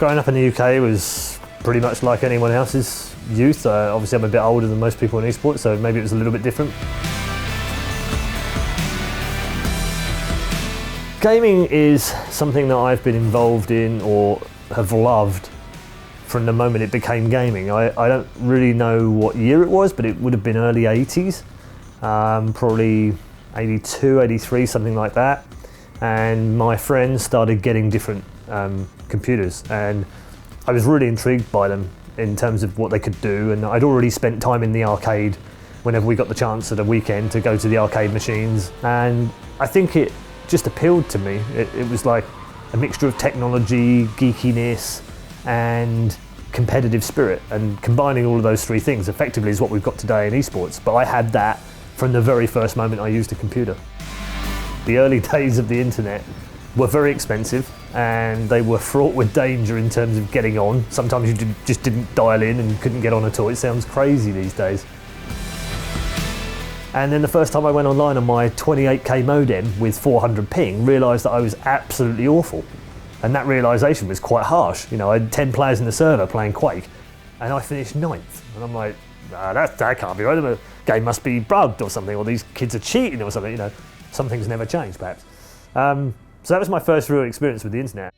Growing up in the UK was pretty much like anyone else's youth. Obviously I'm a bit older than most people in esports, so maybe it was a little bit different. Gaming is something that I've been involved in or have loved from the moment it became gaming. I don't really know what year it was, but it would have been early 80s, probably 82, 83, something like that. And my friends started getting different computers, and I was really intrigued by them in terms of what they could do. And I'd already spent time in the arcade whenever we got the chance at a weekend to go to the arcade machines, and I think it just appealed to me. It was like a mixture of technology, geekiness, and competitive spirit, and combining all of those three things effectively is what we've got today in esports. But I had that from the very first moment I used a computer. The early days of the internet were very expensive, and they were fraught with danger in terms of getting on. Sometimes you just didn't dial in and couldn't get on at all. It sounds crazy these days. And then the first time I went online on my 28k modem with 400 ping, realised that I was absolutely awful. And that realisation was quite harsh. You know, I had 10 players in the server playing Quake, and I finished 9th. And I'm like, that can't be right. The game must be bugged or something, or these kids are cheating or something, you know. Some things never change, perhaps. So that was my first real experience with the internet.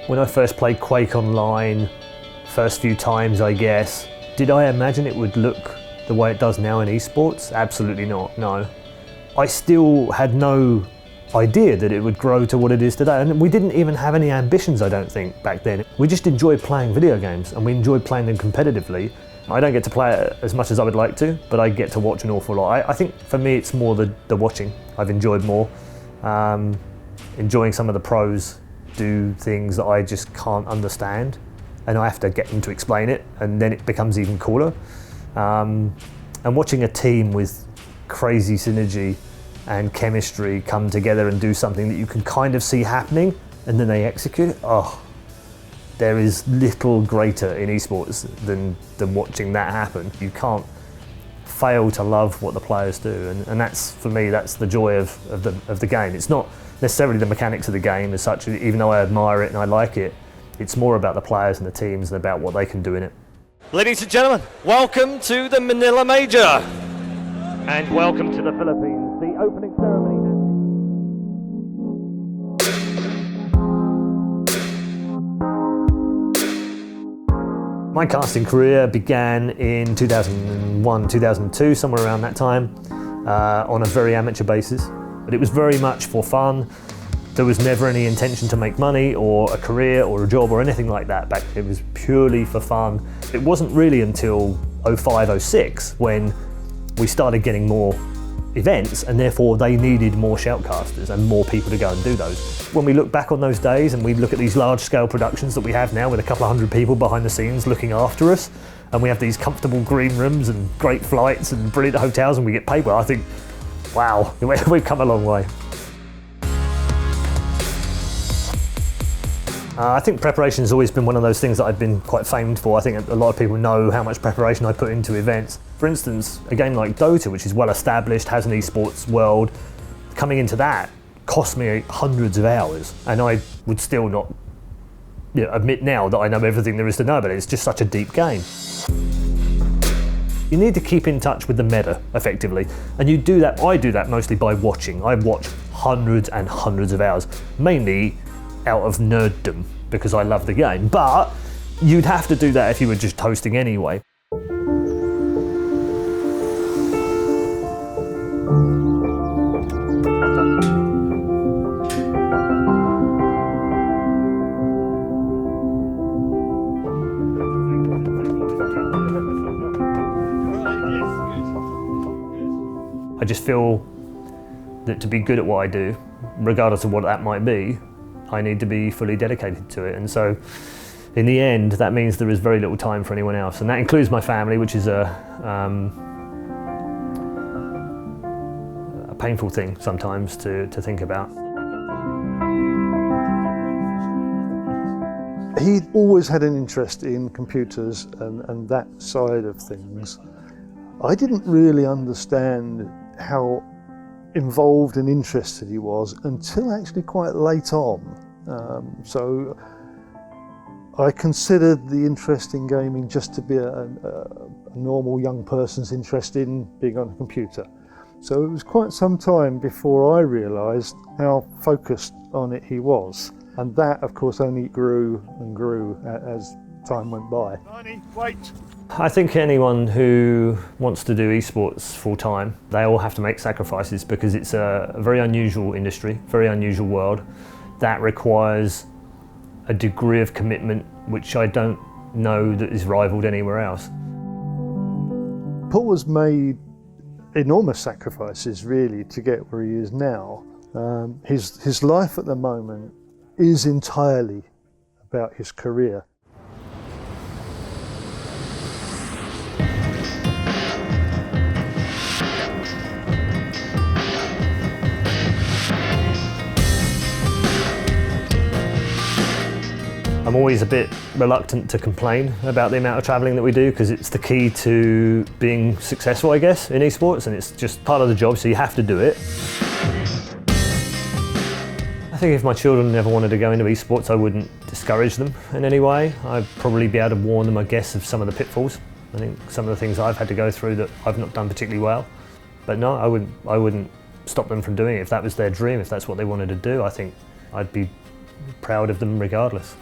When I first played Quake online, first few times, I guess, did I imagine it would look the way it does now in esports? Absolutely not, no. I still had no idea that it would grow to what it is today, and we didn't even have any ambitions, I don't think, back then. We just enjoyed playing video games, and we enjoyed playing them competitively. I don't get to play it as much as I would like to, but I get to watch an awful lot. I think for me it's more the watching I've enjoyed more. Enjoying some of the pros do things that I just can't understand, and I have to get them to explain it, and then it becomes even cooler. And watching a team with crazy synergy and chemistry come together and do something that you can kind of see happening, and then they execute it, oh, there is little greater in esports than watching that happen. You can't fail to love what the players do, and that's, for me, that's the joy of the game. It's not necessarily the mechanics of the game as such, even though I admire it and I like it. It's more about the players and the teams and about what they can do in it. Ladies and gentlemen, welcome to the Manila Major. And welcome to the Philippines, the opening ceremony. My casting career began in 2001, 2002, somewhere around that time, on a very amateur basis. But it was very much for fun. There was never any intention to make money or a career or a job or anything like that. It was purely for fun. It wasn't really until 05, 06 when we started getting more events, and therefore they needed more shoutcasters and more people to go and do those. When we look back on those days and we look at these large scale productions that we have now with a couple of hundred people behind the scenes looking after us, and we have these comfortable green rooms and great flights and brilliant hotels and we get paid well, I think, wow, we've come a long way. I think preparation has always been one of those things that I've been quite famed for. I think a lot of people know how much preparation I put into events. For instance, a game like Dota, which is well established, has an esports world, coming into that cost me hundreds of hours, and I would still not admit now that I know everything there is to know about it. It's just such a deep game. You need to keep in touch with the meta, effectively, and you do that. I do that mostly by watching. I watch hundreds and hundreds of hours, mainly out of nerddom, because I love the game, but you'd have to do that if you were just hosting anyway. I just feel that to be good at what I do, regardless of what that might be, I need to be fully dedicated to it. And so in the end, that means there is very little time for anyone else. And that includes my family, which is a painful thing sometimes to think about. He'd always had an interest in computers and that side of things. I didn't really understand how involved and interested he was until actually quite late on. So I considered the interest in gaming just to be a normal young person's interest in being on a computer. So it was quite some time before I realised how focused on it he was. And that, of course, only grew and grew as time went by. Wait. I think anyone who wants to do esports full time, they all have to make sacrifices because it's a very unusual industry, very unusual world that requires a degree of commitment which I don't know that is rivaled anywhere else. Paul has made enormous sacrifices really to get where he is now. His life at the moment is entirely about his career. I'm always a bit reluctant to complain about the amount of travelling that we do because it's the key to being successful, I guess, in esports, and it's just part of the job, so you have to do it. I think if my children never wanted to go into esports, I wouldn't discourage them in any way. I'd probably be able to warn them, I guess, of some of the pitfalls. I think some of the things I've had to go through that I've not done particularly well. But no, I wouldn't stop them from doing it. If that was their dream, if that's what they wanted to do, I think I'd be proud of them regardless.